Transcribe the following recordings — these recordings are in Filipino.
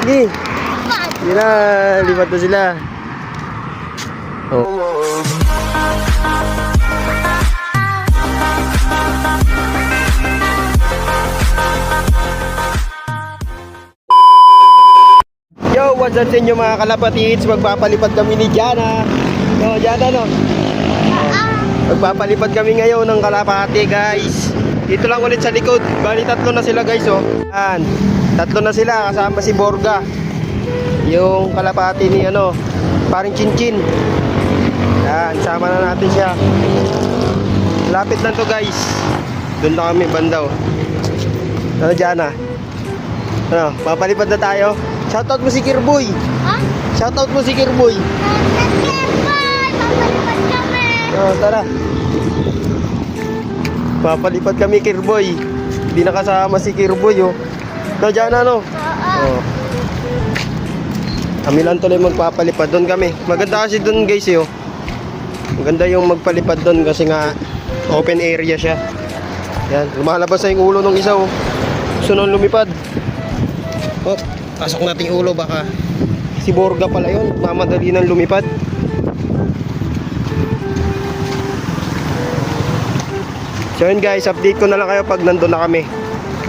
Sige. Sige na, lipat na sila. Oh. Yo, what's up sa inyo mga kalapatids? Magpapalipad kami ni Jana. No, Jana no? Magpapalipad kami ngayon ng kalapati guys. Dito lang ulit sa likod. Bali tatlo na sila guys oh. Yan. Tatlo na sila kasama si Borga. Yung kalapati ni ano, paring Chinchin. Yan, sama na natin siya. Lapit lang to guys. Doon na kami banda oh. Ano Jana? Ano, papalipad na tayo. Shoutout mo si Kirboy. Ha? Shoutout mo si Kirboy. Papalipad kami. Oh, tara. Papalipad kami Kirboy. Hindi nakasama si Kirboy oh. No, Jana no? Oo. Oh. Kami lang tuloy magpapalipad doon kami. Maganda kasi doon guys eh oh. Maganda yung magpalipad doon kasi nga open area siya. Yan, lumalabas na yung ulo ng isa oh. Gusto nang lumipad. Oh, pasok natin yung ulo baka si Borga pala yun. Mamadali nang lumipad. So yun guys, update ko na lang kayo pag nandun na kami.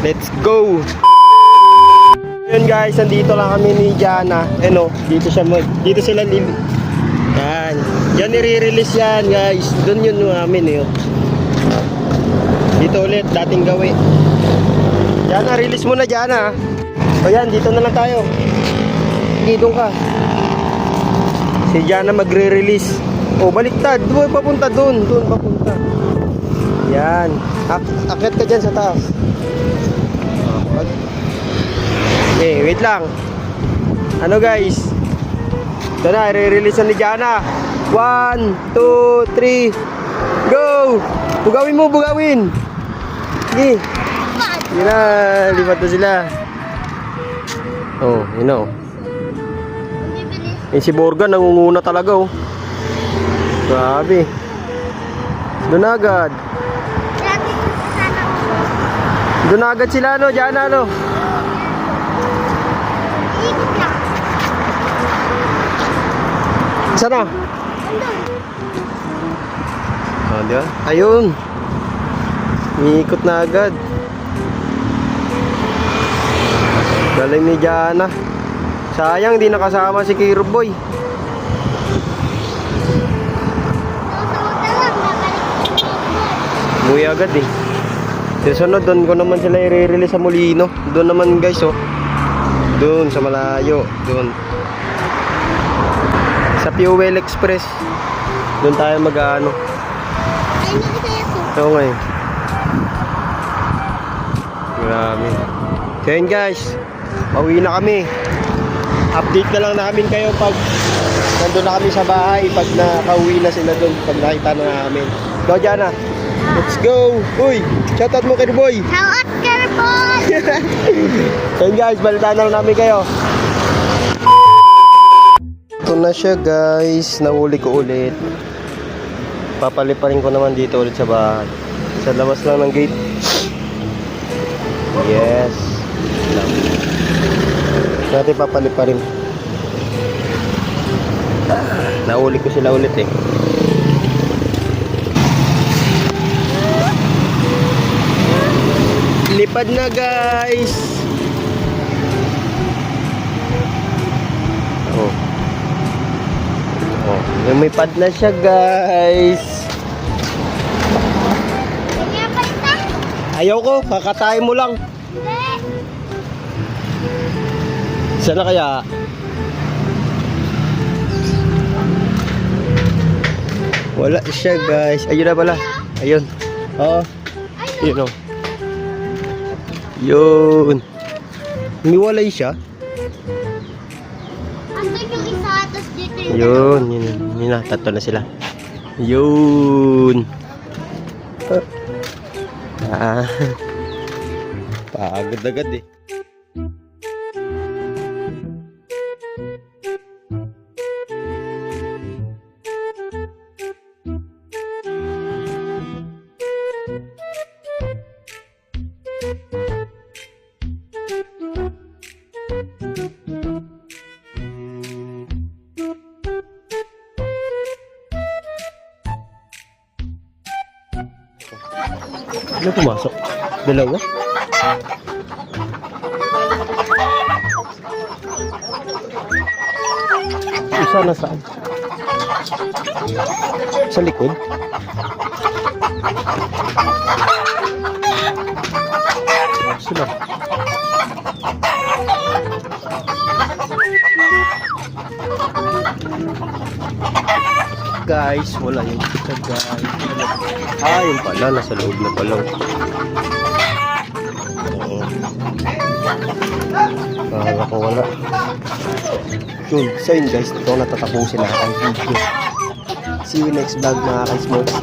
Let's go! Yun guys, nandito lang kami ni Jana. Ano, dito sila yan. Yan nire-release yan guys. Doon yun namin eh. Dito ulit, dating gawi. Jana, release mo na Jana. O yan, dito na lang tayo. Dito ka. Si Jana magre-release. O baliktad, doon papunta doon. Doon papunta. Yan. Akit ka dyan sa taas. Okay, wait lang. Ano guys? Ito na, i-release na ni Jana. 1, 2, 3 go! Bugawin mo, bugawin. Sige. Sige na, lipat na sila. Oh, you know. Si Borga nangunguna talaga oh. Grabe. Doon agad. Doon agad sila no, Jana no. Sana? Oh, di ba? Ayun. Iikot na agad. Galing ni Jana. Sayang di nakasama si Kirboy. Umuwi agad eh. Susunod doon ko naman sila i-release sa Molino. Doon naman guys oh. Doon sa malayo. Doon. Sa Fuel Express. Doon tayo mag-ano. Oo nga eh. Grabe. So yun guys. Pauwi na kami. Update na lang namin kayo pag nandun na kami sa bahay. Pag nakauwi na sila doon. Pag nakita na namin. Go Jana. Let's go. Uy. Shoutout mo Kirboy. Shoutout Kirboy. So yun guys. Balitaan na lang namin kayo. Ito na siya guys. Nahuli ko ulit. Papaliparin ko naman dito ulit sa bahay. Sa labas lang ng gate. Yes. Natin papaliparin. Nahuli ko sila ulit eh. Lipad na guys. Oh. Oh, lumipad na siya guys. Ayaw ko, kakatay mo lang. Sana kaya? Wala siya guys. Ayun na pala. Ayun. Oo. Yun o. Yun. Humiwalay siya. Andun yung isa, tapos dito yung Yun. Yun na. Tatlo na sila. Yun. Ah. Pagod agad eh. Ano pumasok? Dalawa? Isa na saan? Sa likod? Sila. Guys, wala yung kita guys. Yung pala, nasa loob na pala. Kala ko wala. Yun, so yun guys, ito natatapusin na ang video. See you next vlog mga ka-smokes.